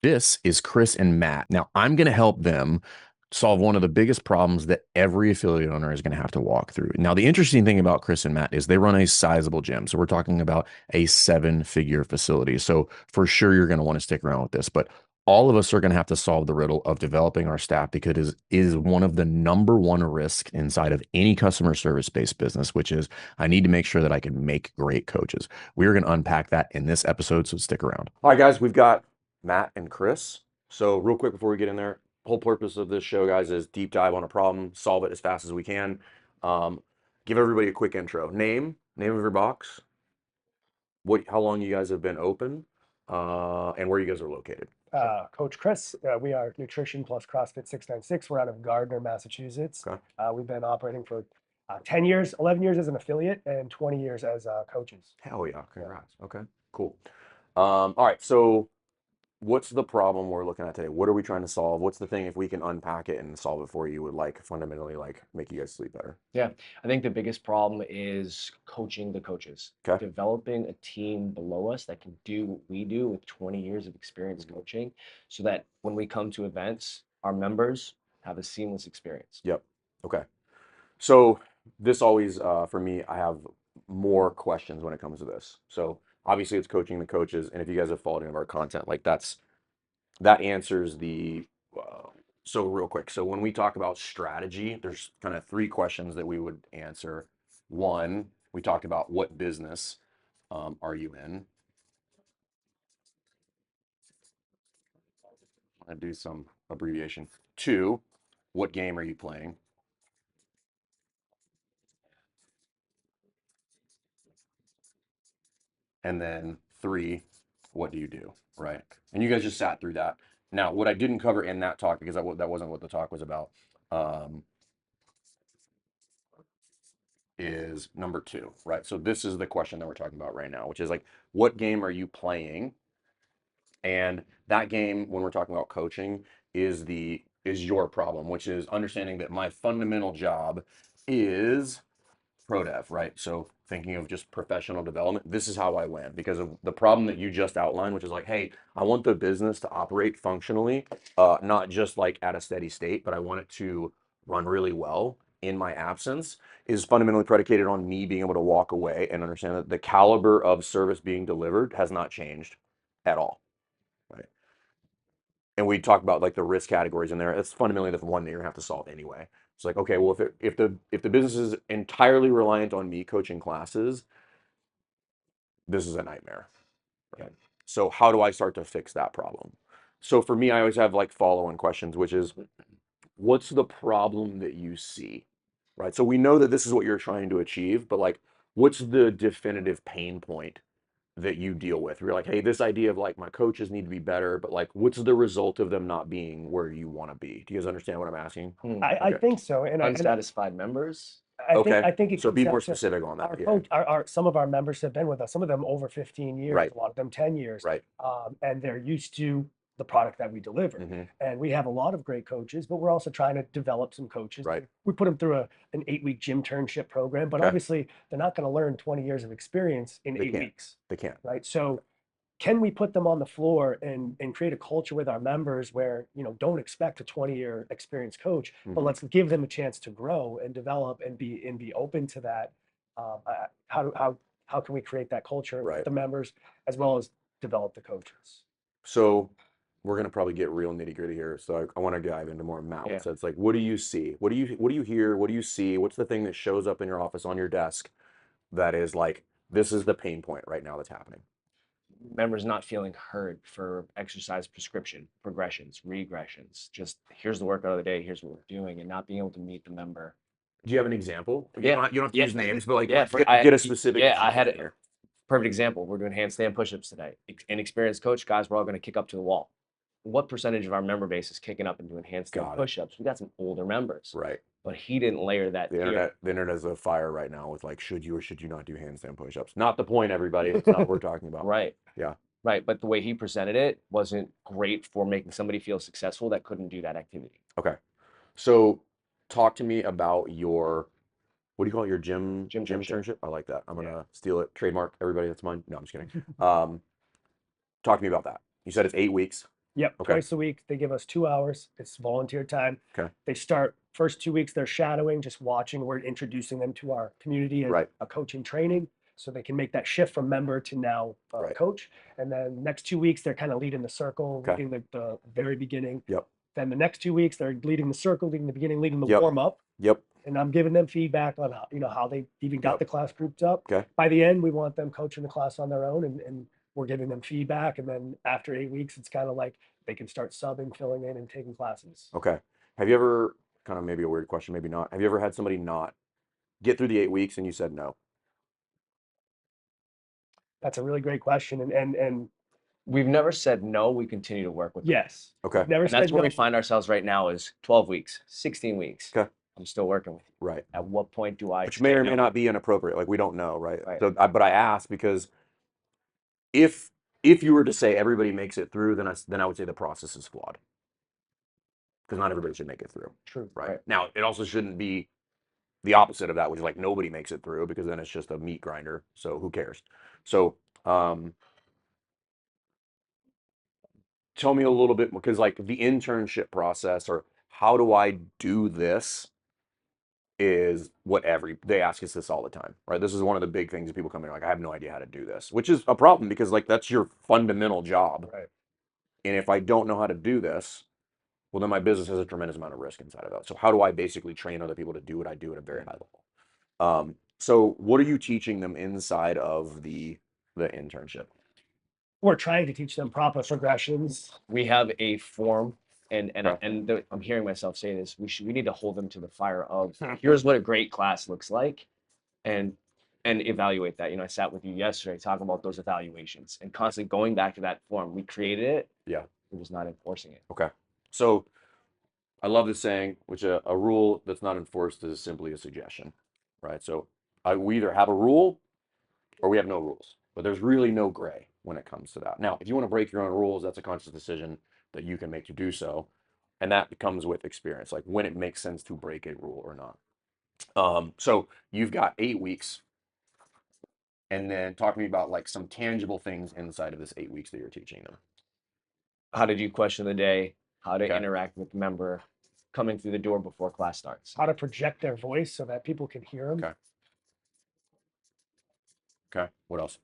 This is Chris and Matt. Now, I'm going to help them solve one of the biggest problems that every affiliate owner is going to have to walk through. Now, the interesting thing about Chris and Matt is they run a sizable gym. So we're talking about a seven-figure facility. So for sure, you're going to want to stick around with this. But all of us are going to have to solve the riddle of developing our staff because it is one of the number one risk inside of any customer service-based business, which is I need to make sure that I can make great coaches. We're going to unpack that in this episode, so stick around. All right, guys, we've got Matt and Chris. So real quick before we get in there, whole purpose of this show, guys, is deep dive on a problem, solve it as fast as we can. Um, Give everybody a quick intro. Name of your box, how long you guys have been open, and where you guys are located. Coach Chris. We are Nutrition Plus CrossFit 696. We're out of Gardner, Massachusetts. Okay. We've been operating for 10 years, 11 years as an affiliate, and 20 years as coaches. Hell yeah, Yeah. congrats. Okay, cool. All right, so what's the problem we're looking at today? What are we trying to solve? What's the thing if we can unpack it and solve it for you would like fundamentally like make you guys sleep better? Yeah, I think the biggest problem is coaching the coaches, Okay. developing a team below us that can do what we do with 20 years of experience coaching, so that when we come to events, our members have a seamless experience. Yep. Okay. So this always, for me, I have more questions when it comes to this. So obviously it's coaching the coaches, and if you guys have followed any of our content, like that answers the. So real quick, so when we talk about strategy, there's kind of three questions that we would answer. One, we talked about what business are you in? I do some abbreviation. Two, what game are you playing? And then three, what do you do? Right. And you guys just sat through that. Now, what I didn't cover in that talk, because that wasn't what the talk was about, um, is number two, right? So this is the question that we're talking about right now, which is like, what game are you playing? And that game, when we're talking about coaching, is your problem, which is understanding that my fundamental job is pro dev, right? So thinking of just professional development, this is how I win because of the problem that you just outlined, which is like, hey, I want the business to operate functionally, not just like at a steady state, but I want it to run really well in my absence, is fundamentally predicated on me being able to walk away and understand that the caliber of service being delivered has not changed at all, right? And we talk about like the risk categories in there. It's fundamentally the one that you're gonna have to solve anyway. It's like, okay, well, if the business is entirely reliant on me coaching classes, this is a nightmare. Right? So how do I start to fix that problem? So for me, I always have like follow-on questions, which is what's the problem that you see? Right. So we know that this is what you're trying to achieve, but like what's the definitive pain point that you deal with? You're like, hey, this idea of like my coaches need to be better, but like, what's the result of them not being where you want to be? Do you guys understand what I'm asking? I Okay. think so, Unsatisfied members. Okay. I think it So comes be down more to specific on that. our Yeah. coach. Some of our members have been with us. Some of them over 15 years. Right. A lot of them 10 years, Right. and they're used to the product that we deliver. Hmm. And we have a lot of great coaches, but we're also trying to develop some coaches. Right. We put them through an 8-week gym internship program, but Okay. obviously they're not going to learn 20 years of experience in They 8 can't. weeks, They can't. right? So can we put them on the floor and create a culture with our members where, don't expect a 20-year experienced coach, but Hmm. let's give them a chance to grow and develop and be open to that. How can we create that culture with Right. the members as well as develop the coaches? So we're gonna probably get real nitty gritty here. So I want to dive into more Matt. Yeah. So it's like, what do you see? What do you hear? What do you see? What's the thing that shows up in your office on your desk that is like, this is the pain point right now that's happening? Members not feeling heard for exercise prescription, progressions, regressions. Just here's the workout of the day, here's what we're doing, and not being able to meet the member. Do you have an example? Yeah, You don't have to yeah, use names, but like, yeah. get a specific Yeah, I had example a here. perfect example. We're doing handstand push-ups today. Inexperienced coach, guys, we're all going to kick up to the wall. What percentage of our member base is kicking up and doing handstand Got it. push-ups? We got some older members, Right. but he didn't layer that The tier. internet is a fire right now with like, should you or should you not do handstand push-ups? Not the point, everybody. It's not what we're talking about. Right, Yeah. right. But the way he presented it wasn't great for making somebody feel successful that couldn't do that activity. Okay. So talk to me about your, what do you call it? Your Gym gym internship. internship? I like that. I'm Yeah. gonna steal it, trademark, everybody, that's mine. No, I'm just kidding. Talk to me about that. You said it's 8 weeks. Yep, Okay. twice a week. They give us 2 hours. It's volunteer time. Okay. They start first 2 weeks, they're shadowing, just watching. We're introducing them to our community as Right. a coaching training so they can make that shift from member to now Right. coach. And then next 2 weeks, they're kind of leading the circle, Okay. leading the very beginning. Yep. Then the next 2 weeks, they're leading the circle, leading the beginning, leading the Yep. warm up. Yep. And I'm giving them feedback on how, how they even got Yep. the class grouped up. Okay. By the end, we want them coaching the class on their own, and we're giving them feedback. And then after 8 weeks, it's kind of like they can start subbing, filling in, and taking classes. Okay. Have you ever, kind of maybe a weird question, maybe not, have you ever had somebody not get through the 8 weeks and you said no? That's a really great question. And We've never said no. We continue to work with them. yes, Okay. never And that's said where no. we find ourselves right now is 12 weeks, 16 weeks. Okay. I'm still working with you. Right. At what point do I Which may say or may no? not be inappropriate. Like we don't know, right? Right. So, but I ask because if you were to say everybody makes it through, then I would say the process is flawed because not everybody should make it through, True. right? Right. Now, it also shouldn't be the opposite of that, which is like nobody makes it through because then it's just a meat grinder. So who cares? So, tell me a little bit because like the internship process or how do I do this is what they ask us this all the time, right? This is one of the big things that people come in like, I have no idea how to do this, which is a problem because like that's your fundamental job. Right. And if I don't know how to do this, well, then my business has a tremendous amount of risk inside of that. So how do I basically train other people to do what I do at a very high level? So what are you teaching them inside of the internship? We're trying to teach them proper progressions. We have a form, and Okay. I'm hearing myself say this. We need to hold them to the fire of here's what a great class looks like, and evaluate that. I sat with you yesterday talking about those evaluations and constantly going back to that form. We created it. Yeah. We're just not enforcing it. Okay. So I love this saying, which a rule that's not enforced is simply a suggestion, right? So we either have a rule or we have no rules, but there's really no gray when it comes to that. Now, if you want to break your own rules, that's a conscious decision that you can make to do so. And that comes with experience, like when it makes sense to break a rule or not. So you've got 8 weeks, and then talk to me about like some tangible things inside of this 8 weeks that you're teaching them. How to do question of the day, how to Okay. interact with the member coming through the door before class starts. How to project their voice so that people can hear them. Okay. Okay. What else?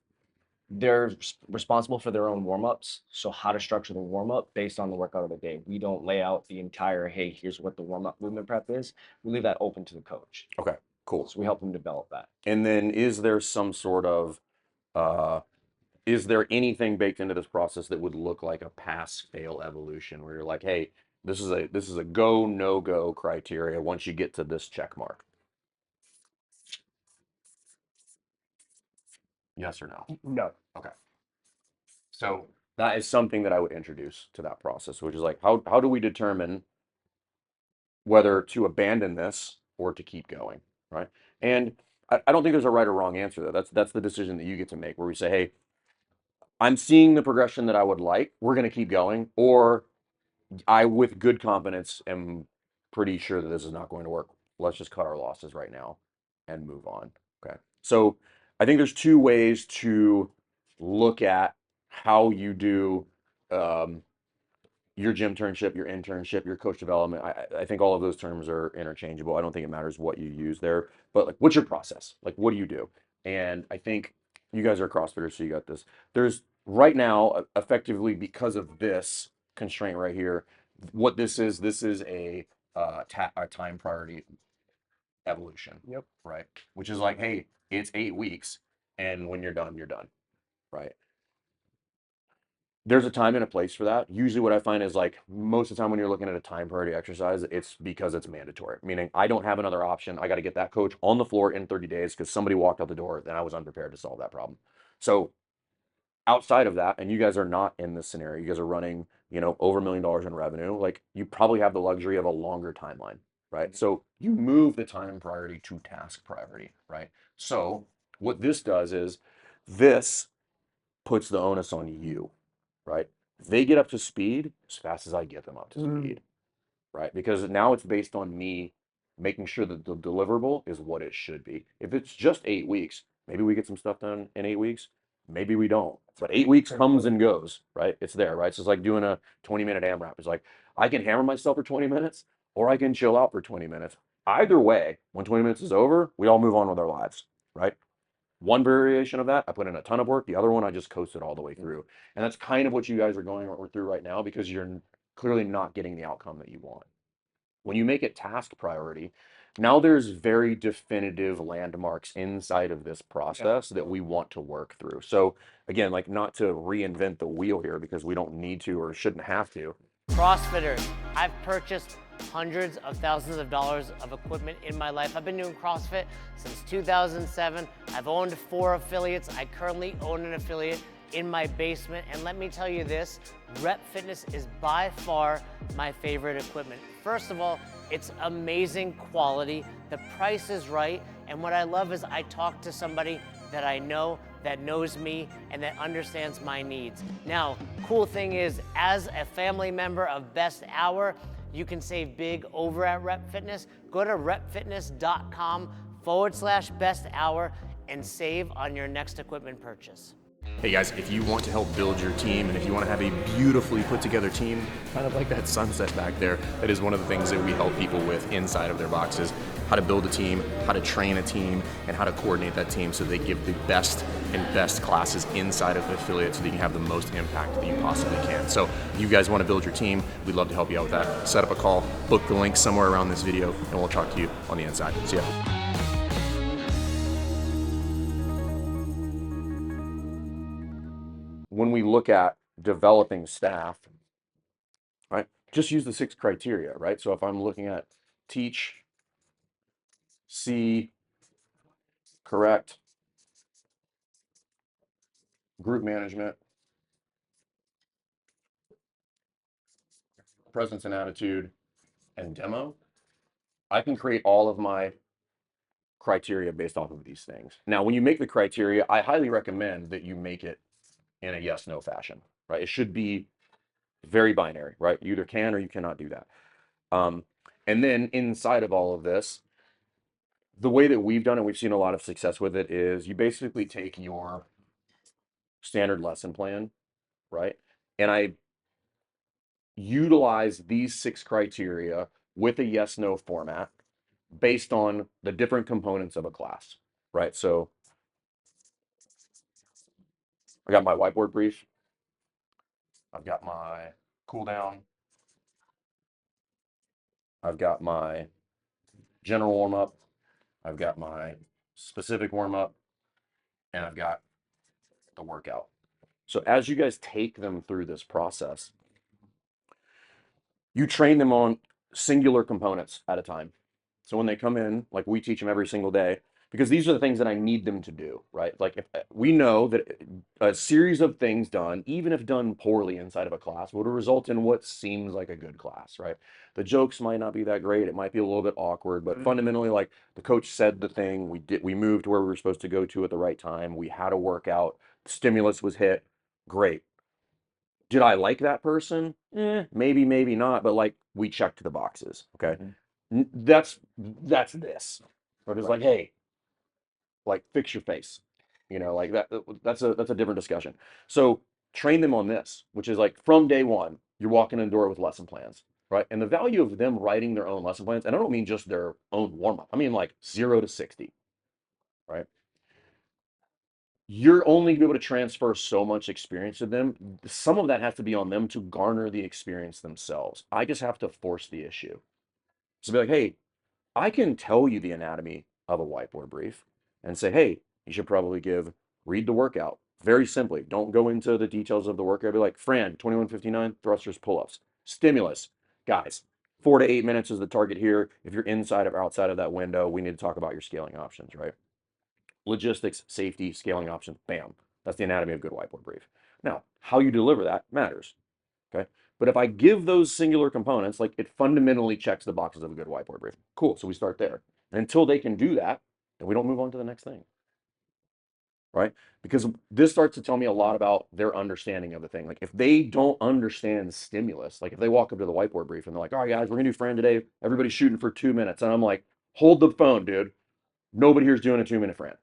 They're responsible for their own warm-ups. So how to structure the warm-up based on the workout of the day. We don't lay out the entire, hey, here's what the warm-up movement prep is. We leave that open to the coach. Okay. Cool. So we help them develop that. And then is there some sort of is there anything baked into this process that would look like a pass fail evolution where you're like, hey, this is a go no go criteria once you get to this check mark? Yes or no? No. Okay. So that is something that I would introduce to that process, which is like how do we determine whether to abandon this or to keep going, right? And I don't think there's a right or wrong answer there. That's the decision that you get to make where we say, hey, I'm seeing the progression that I would like. We're going to keep going, or I, with good confidence, am pretty sure that this is not going to work. Let's just cut our losses right now and move on. Okay. So I think there's two ways to look at how you do um, your gym internship, your internship, your coach development. I think all of those terms are interchangeable. I don't think it matters what you use there, but like, what's your process? Like, what do you do? And I think you guys are CrossFitters, so you got this. There's right now, effectively, because of this constraint right here, what this is a time priority evolution. Yep. Right. Which is like, hey, it's 8 weeks, and when you're done, right? There's a time and a place for that. Usually what I find is like most of the time when you're looking at a time priority exercise, it's because it's mandatory, meaning I don't have another option. I got to get that coach on the floor in 30 days because somebody walked out the door and I was unprepared to solve that problem. So outside of that, and you guys are not in this scenario, you guys are running, over $1 million in revenue, like you probably have the luxury of a longer timeline, right? So you move the time priority to task priority, right? So what this does is this puts the onus on you, right? They get up to speed as fast as I get them up to speed, right? Because now it's based on me making sure that the deliverable is what it should be. If it's just 8 weeks, maybe we get some stuff done in 8 weeks. Maybe we don't. But 8 weeks comes and goes, right? It's there, right? So it's like doing a 20-minute AMRAP. It's like I can hammer myself for 20 minutes or I can chill out for 20 minutes. Either way, when 20 minutes is over, we all move on with our lives, right? One variation of that, I put in a ton of work. The other one, I just coasted all the way through. And that's kind of what you guys are going through right now because you're clearly not getting the outcome that you want. When you make it task priority, now there's very definitive landmarks inside of this process that we want to work through. So again, like not to reinvent the wheel here because we don't need to or shouldn't have to. CrossFitters, I've purchased hundreds of thousands of dollars of equipment in my life. I've been doing CrossFit since 2007. I've owned 4 affiliates. I currently own an affiliate in my basement. And let me tell you this, Rep Fitness is by far my favorite equipment. First of all, it's amazing quality. The price is right. And what I love is I talk to somebody that I know, that knows me, and that understands my needs. Now, cool thing is, as a family member of Best Hour, you can save big over at Rep Fitness. Go to repfitness.com/best hour and save on your next equipment purchase. Hey guys, if you want to help build your team and if you want to have a beautifully put together team, kind of like that sunset back there, that is one of the things that we help people with inside of their boxes. How to build a team, how to train a team, and how to coordinate that team so they give the best and best classes inside of the affiliate so that you can have the most impact that you possibly can. So if you guys want to build your team, we'd love to help you out with that. Set up a call, book the link somewhere around this video, and we'll talk to you on the inside. See ya. When we look at developing staff, right, just use the 6 criteria, right? So if I'm looking at teach, see, correct, group management, presence and attitude, and demo, I can create all of my criteria based off of these things. Now, when you make the criteria, I highly recommend that you make it in a yes/no fashion, right? It should be very binary, right? You either can or you cannot do that. And then inside of all of this, the way that we've done it, we've seen a lot of success with it, is you basically take your standard lesson plan, right? And I utilize these 6 criteria with a yes/no format based on the different components of a class, right? So I got my whiteboard brief. I've got my cool down. I've got my general warm up. I've got my specific warm up. And I've got the workout. So as you guys take them through this process, you train them on singular components at a time. So when they come in, like we teach them every single day, because these are the things that I need them to do, right? Like if we know that a series of things done, even if done poorly inside of a class, would result in what seems like a good class, right? The jokes might not be that great. It might be a little bit awkward, but fundamentally, like the coach said the thing, we moved to where we were supposed to go to at the right time. We had a workout, stimulus was hit, great. Did I like that person? Maybe, maybe not, but like we checked the boxes. Okay. That's this. But it's like, hey, like fix your face. You know, like that's a different discussion. So train them on this, which is like from day one, you're walking in the door with lesson plans, right? And the value of them writing their own lesson plans, and I don't mean just their own warm-up. I mean like 0 to 60, right? You're only gonna be able to transfer so much experience to them. Some of that has to be on them to garner the experience themselves. I just have to force the issue. So be like, hey, I can tell you the anatomy of a whiteboard brief and say, hey, you should probably read the workout very simply. Don't go into the details of the workout. Be like, Fran, 2159 thrusters, pull-ups, stimulus. Guys, 4 to 8 minutes is the target here. If you're inside or outside of that window, we need to talk about your scaling options, right? Logistics, safety, scaling options, bam. That's the anatomy of a good whiteboard brief. Now, how you deliver that matters, okay? But if I give those singular components, like it fundamentally checks the boxes of a good whiteboard brief. Cool, so we start there. And until they can do that, then we don't move on to the next thing, right? Because this starts to tell me a lot about their understanding of the thing. Like if they don't understand stimulus, like if they walk up to the whiteboard brief and they're like, all right, guys, we're gonna do Fran today. Everybody's shooting for 2 minutes. And I'm like, hold the phone, dude. Nobody here's doing a 2-minute Fran.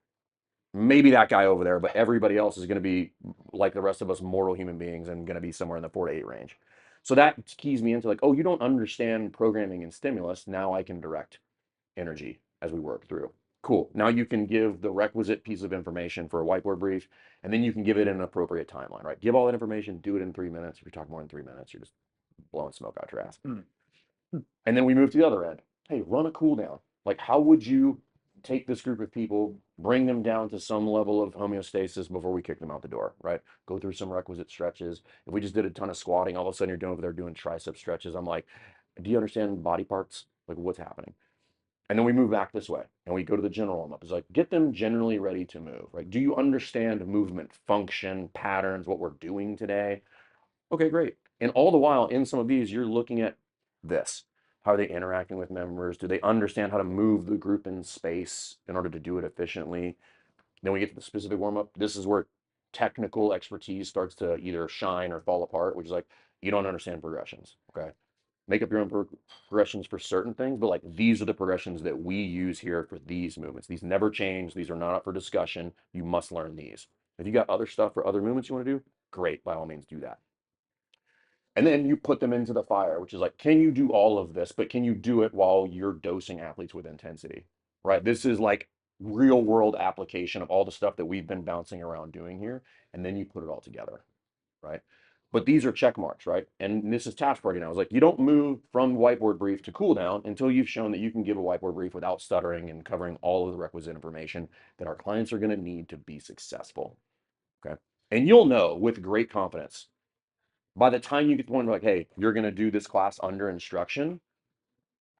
maybe that guy over there, but everybody else is going to be like the rest of us mortal human beings and going to be somewhere in the 4 to 8 range. So that keys me into like, oh, you don't understand programming and stimulus. Now I can direct energy as we work through. Cool. Now you can give the requisite piece of information for a whiteboard brief, and then you can give it in an appropriate timeline, right? Give all that information, do it in 3 minutes. If you talk more than 3 minutes, you're just blowing smoke out your ass. And then we move to the other end. Hey, run a cool down. Like, how would you take this group of people, bring them down to some level of homeostasis before we kick them out the door, right? Go through some requisite stretches. If we just did a ton of squatting, all of a sudden you're doing over there doing tricep stretches. I'm like, do you understand body parts? Like, what's happening? And then we move back this way and we go to the general warm up. It's like, get them generally ready to move, right? Do you understand movement, function, patterns, what we're doing today? Okay, great. And all the while in some of these, you're looking at this. How are they interacting with members? Do they understand how to move the group in space in order to do it efficiently? Then we get to the specific warm up. This is where technical expertise starts to either shine or fall apart, which is like, you don't understand progressions. Okay. Make up your own progressions for certain things, but like these are the progressions that we use here for these movements. These never change. These are not up for discussion. You must learn these. If you got other stuff for other movements you want to do, great. By all means, do that. And then you put them into the fire, which is like, can you do all of this, but can you do it while you're dosing athletes with intensity, right? This is like real world application of all the stuff that we've been bouncing around doing here. And then you put it all together, right? But these are check marks, right? And this is task party now. It's like, you don't move from whiteboard brief to cool down until you've shown that you can give a whiteboard brief without stuttering and covering all of the requisite information that our clients are going to need to be successful, okay? And you'll know with great confidence by the time you get to the point where like, hey, you're going to do this class under instruction,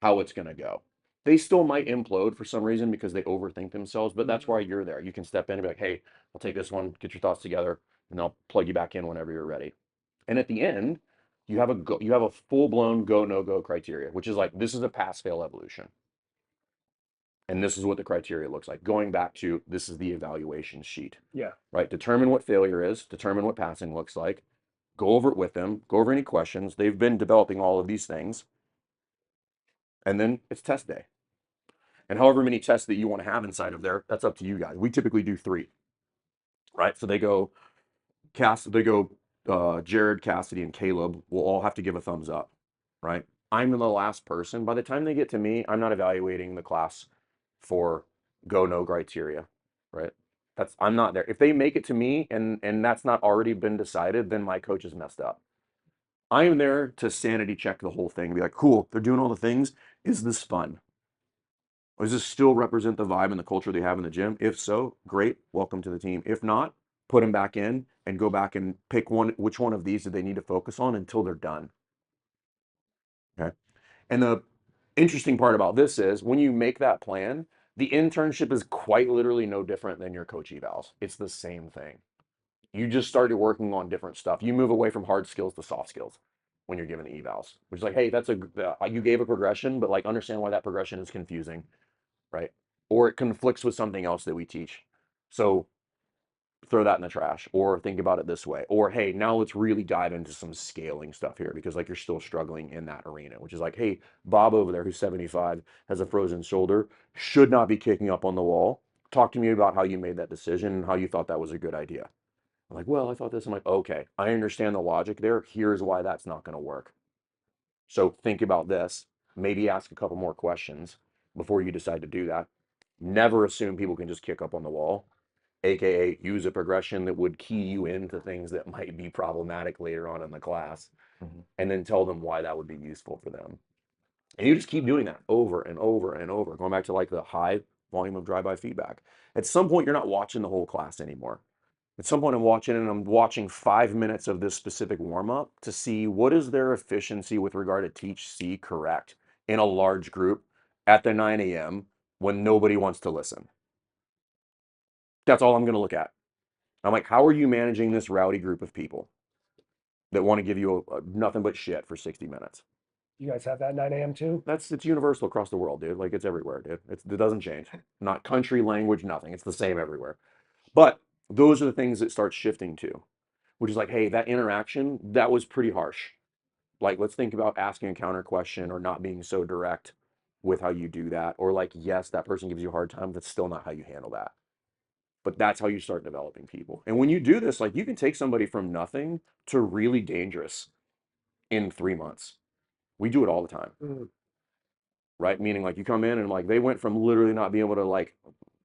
how it's going to go. They still might implode for some reason because they overthink themselves, but that's why you're there. You can step in and be like, hey, I'll take this one, get your thoughts together, and I'll plug you back in whenever you're ready. And at the end, you have a full-blown go, no-go criteria, which is like, this is a pass-fail evolution. And this is what the criteria looks like. Going back to, this is the evaluation sheet. Yeah. Right? Determine what failure is, determine what passing looks like, go over it with them, go over any questions. They've been developing all of these things. And then it's test day. And however many tests that you want to have inside of there, that's up to you guys. We typically do 3, right? So they go, Jared, Cassidy, and Caleb will all have to give a thumbs up, right? I'm the last person. By the time they get to me, I'm not evaluating the class for go no criteria, right? I'm not there. If they make it to me and that's not already been decided, then my coach is messed up. I am there to sanity check the whole thing. Be like, cool, they're doing all the things. Is this fun? Or does this still represent the vibe and the culture they have in the gym? If so, great, welcome to the team. If not, put them back in and go back and pick which one of these do they need to focus on until they're done. Okay. And the interesting part about this is when you make that plan, the internship is quite literally no different than your coach evals. It's the same thing. You just started working on different stuff. You move away from hard skills to soft skills when you're given the evals, which is like, hey, you gave a progression, but like understand why that progression is confusing, right? Or it conflicts with something else that we teach. So throw that in the trash or think about it this way. Or, hey, now let's really dive into some scaling stuff here because like you're still struggling in that arena, which is like, hey, Bob over there who's 75 has a frozen shoulder, should not be kicking up on the wall. Talk to me about how you made that decision and how you thought that was a good idea. I'm like, well, I thought this. I'm like, okay, I understand the logic there. Here's why that's not going to work. So think about this. Maybe ask a couple more questions before you decide to do that. Never assume people can just kick up on the wall, AKA use a progression that would key you into things that might be problematic later on in the class, and then tell them why that would be useful for them. And you just keep doing that over and over and over, going back to like the high volume of drive-by feedback. At some point, you're not watching the whole class anymore. At some point, I'm watching 5 minutes of this specific warm-up to see what is their efficiency with regard to teach C correct in a large group at the 9 a.m. when nobody wants to listen. That's all I'm going to look at. I'm like, how are you managing this rowdy group of people that want to give you nothing but shit for 60 minutes? You guys have that 9 a.m. too? It's universal across the world, dude. Like it's everywhere, dude. It doesn't change. Not country, language, nothing. It's the same everywhere. But those are the things that start shifting to, which is like, hey, that interaction, that was pretty harsh. Like, let's think about asking a counter question or not being so direct with how you do that. Or like, yes, that person gives you a hard time, but that's still not how you handle that. But that's how you start developing people. And when you do this, like you can take somebody from nothing to really dangerous in 3 months. We do it all the time, Mm, right? Meaning like you come in and like they went from literally not being able to like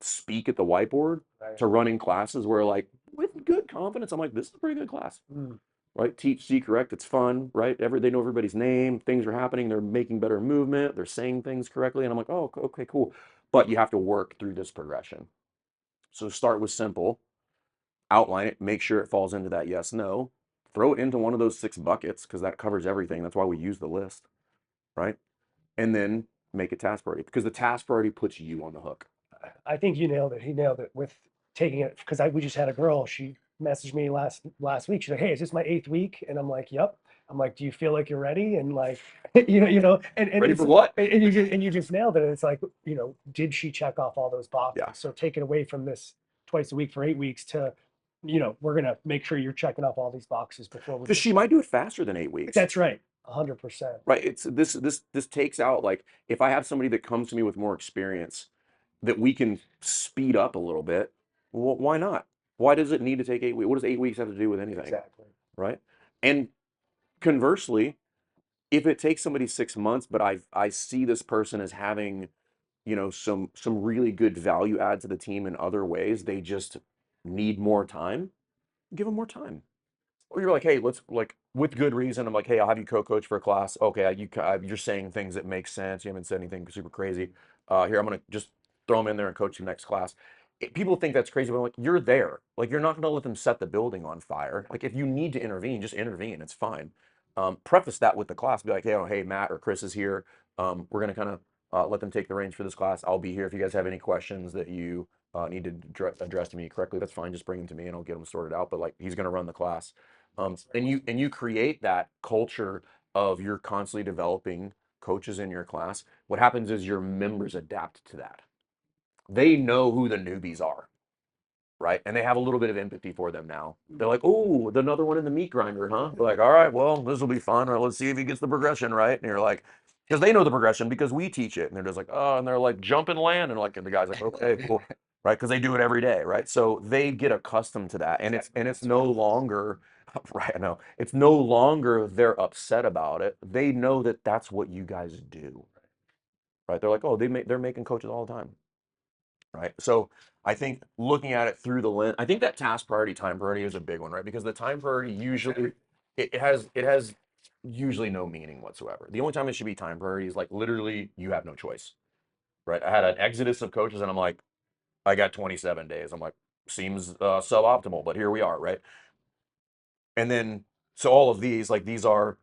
speak at the whiteboard right. to running classes where like with good confidence, I'm like, this is a pretty good class, Mm, right? Teach, see, correct. It's fun, right? They know everybody's name. Things are happening. They're making better movement. They're saying things correctly. And I'm like, oh, okay, cool. But you have to work through this progression. So start with simple, outline it, make sure it falls into that yes, no, throw it into one of those 6 buckets because that covers everything. That's why we use the list, right? And then make it task priority because the task priority puts you on the hook. I think you nailed it. He nailed it with taking it because we just had a girl. She messaged me last week. She's like, "Hey, is this my 8th week?" And I'm like, "Yep." I'm like, "Do you feel like you're ready?" And like, and Ready it's for what? and you just nailed it. It's like, did she check off all those boxes? Yeah. So take it away from this twice a week for 8 weeks to, we're gonna make sure you're checking off all these boxes before we. Because she might do it faster than 8 weeks. That's right, 100%. Right. It's this takes out like if I have somebody that comes to me with more experience that we can speed up a little bit, well, why not? Why does it need to take 8 weeks? What does 8 weeks have to do with anything? Exactly. Right. And conversely, if it takes somebody 6 months, but I see this person as having, some really good value add to the team in other ways, they just need more time, give them more time. Or you're like, hey, let's like with good reason. I'm like, hey, I'll have you co-coach for a class. Okay, you're saying things that make sense. You haven't said anything super crazy. Here, I'm gonna just throw them in there and coach the next class. People think that's crazy, but I'm like, you're there. Like, you're not gonna let them set the building on fire. Like, if you need to intervene, just intervene. It's fine. Preface that with the class. Be like, hey, Matt or Chris is here. We're gonna kind of let them take the reins for this class. I'll be here if you guys have any questions that you need to address to me correctly. That's fine. Just bring them to me and I'll get them sorted out. But like, he's gonna run the class. And you create that culture of you're constantly developing coaches in your class. What happens is your members adapt to that. They know who the newbies are, right? And they have a little bit of empathy for them now. They're like, oh, another one in the meat grinder, huh? They're like, all right, well, this will be fun. Or let's see if he gets the progression right. And you're like, because they know the progression because we teach it. And they're just like, oh, and they're like, jump and land. And like, and the guy's like, okay, cool. Right. Because they do it every day. Right. So they get accustomed to that. And it's no longer, right. I know it's no longer they're upset about it. They know that that's what you guys do. Right. They're like, oh, they're making coaches all the time. Right. So I think looking at it through the lens, I think that task priority, time priority is a big one, right? Because the time priority usually it has usually no meaning whatsoever. The only time it should be time priority is like literally you have no choice. Right. I had an exodus of coaches and I'm like, I got 27 days. I'm like, seems suboptimal, but here we are, right? And then so all of these, like these are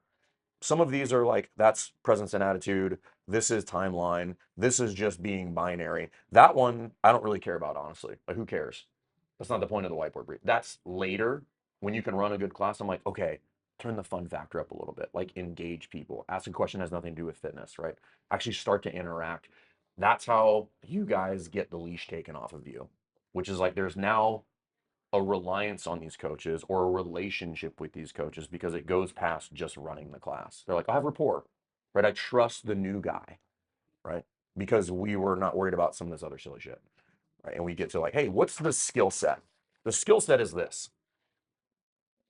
some of these are like that's presence and attitude. This is timeline. This is just being binary. That one I don't really care about, honestly. Like, who cares? That's not the point of the whiteboard brief. That's later when you can run a good class. I'm like, okay, turn the fun factor up a little bit. Like, engage people. Ask a question has nothing to do with fitness, right? Actually start to interact. That's how you guys get the leash taken off of you, which is like there's now a reliance on these coaches or a relationship with these coaches because it goes past just running the class. They're like, I have rapport, right? I trust the new guy, right? Because we were not worried about some of this other silly shit, right? And we get to like, hey, what's the skill set? The skill set is this,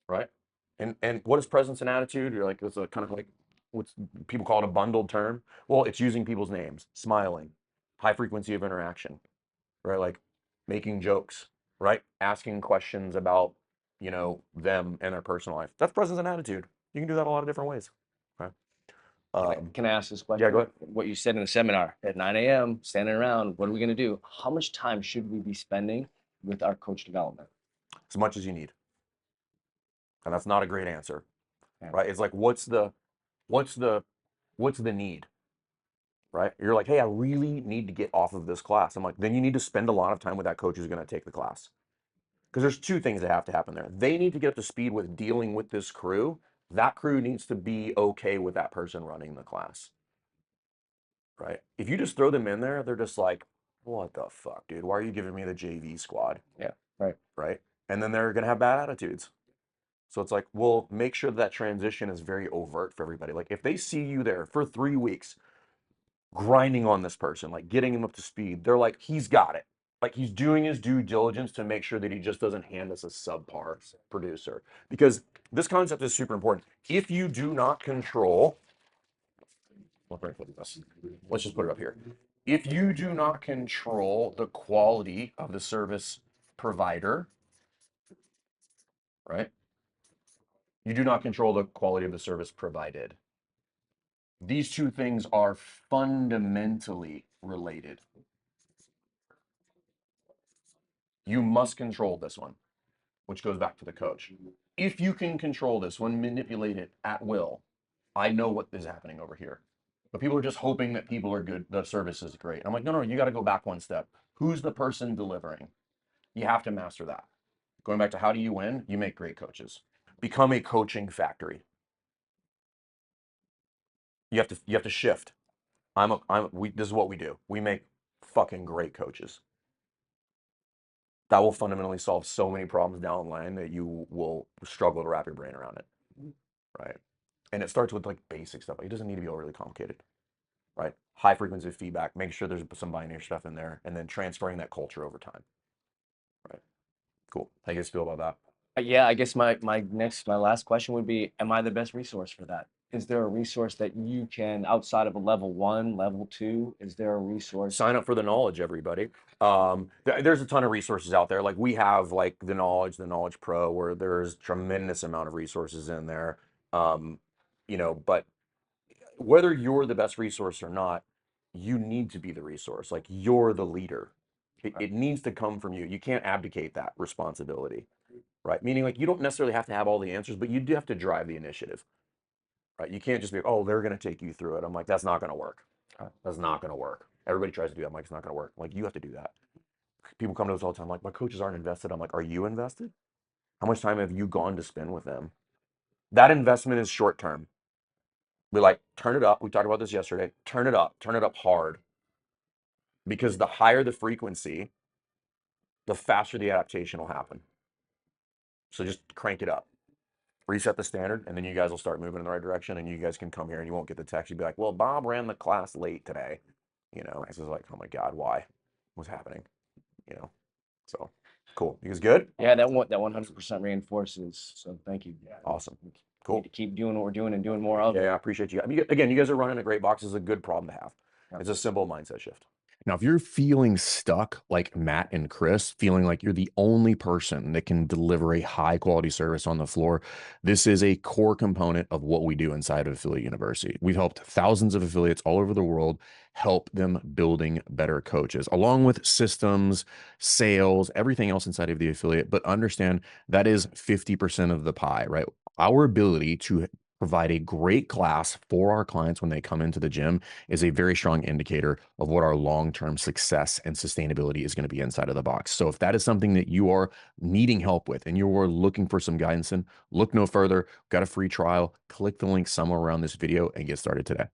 right? And what is presence and attitude? You're like, it's a kind of like what's people call it a bundled term. Well, it's using people's names, smiling, high frequency of interaction, right? Like making jokes, right? Asking questions about, them and their personal life. That's presence and attitude. You can do that a lot of different ways. Right? Can I ask this question? Yeah, go ahead. What you said in the seminar at 9 a.m., standing around, what are we going to do? How much time should we be spending with our coach development? As much as you need. And that's not a great answer. Yeah. Right? It's like what's the need? Right? You're like, hey, I really need to get off of this class. I'm like, then you need to spend a lot of time with that coach who's going to take the class. Because there's two things that have to happen there. They need to get up to speed with dealing with this crew. That crew needs to be okay with that person running the class. Right? If you just throw them in there, they're just like, what the fuck, dude? Why are you giving me the JV squad? Yeah, right. Right? And then they're going to have bad attitudes. So it's like, well, make sure that transition is very overt for everybody. Like, if they see you there for 3 weeks grinding on this person, like getting him up to speed, they're like, he's got it. Like he's doing his due diligence to make sure that he just doesn't hand us a subpar producer. Because this concept is super important. If you do not control, let's just put it up here. If you do not control the quality of the service provider, right? You do not control the quality of the service provided. These two things are fundamentally related. You must control this one, which goes back to the coach. If you can control this one, manipulate it at will, I know what is happening over here. But people are just hoping that people are good, the service is great. I'm like, no, you got to go back one step. Who's the person delivering? You have to master that. Going back to how do you win? You make great coaches. Become a coaching factory. You have to shift. This is what we do. We make fucking great coaches. That will fundamentally solve so many problems down the line that you will struggle to wrap your brain around it. Right. And it starts with like basic stuff. It doesn't need to be overly complicated. Right. High frequency feedback. Make sure there's some binary stuff in there, and then transferring that culture over time. Right. Cool. How you guys feel about that? Yeah, I guess my last question would be, am I the best resource for that? Is there a resource that you can, outside of a level 1, level 2, is there a resource? Sign up for the knowledge, everybody. There's a ton of resources out there. Like we have like the Knowledge Pro, where there's tremendous amount of resources in there. But whether you're the best resource or not, you need to be the resource. Like you're the leader. It needs to come from you. You can't abdicate that responsibility, right? Meaning like you don't necessarily have to have all the answers, but you do have to drive the initiative, right? You can't just be, oh, they're going to take you through it. I'm like, that's not going to work. That's not going to work. Everybody tries to do that. I'm like, it's not going to work. Like you have to do that. People come to us all the time, like, my coaches aren't invested. I'm like, are you invested? How much time have you gone to spend with them? That investment is short term. We like turn it up. We talked about this yesterday. Turn it up hard. Because the higher the frequency, the faster the adaptation will happen. So just crank it up. Reset the standard, and then you guys will start moving in the right direction, and you guys can come here and you won't get the text. You'll be like, well, Bob ran the class late today. It's just like, oh my God, why? What's happening? So cool. You guys good? Yeah, that 100% reinforces. So thank you. Awesome. We Cool. need to keep doing what we're doing and doing more of it. Yeah, I appreciate you. I mean, again, you guys are running a great box. It's a good problem to have. Yeah. It's a simple mindset shift. Now, if you're feeling stuck like Matt and Chris, feeling like you're the only person that can deliver a high quality service on the floor, this is a core component of what we do inside of Affiliate University. We've helped thousands of affiliates all over the world help them building better coaches, along with systems, sales, everything else inside of the affiliate. But understand that is 50% of the pie, right? Our ability to provide a great class for our clients when they come into the gym is a very strong indicator of what our long-term success and sustainability is going to be inside of the box. So if that is something that you are needing help with and you are looking for some guidance in, look no further. Got a free trial. Click the link somewhere around this video and get started today.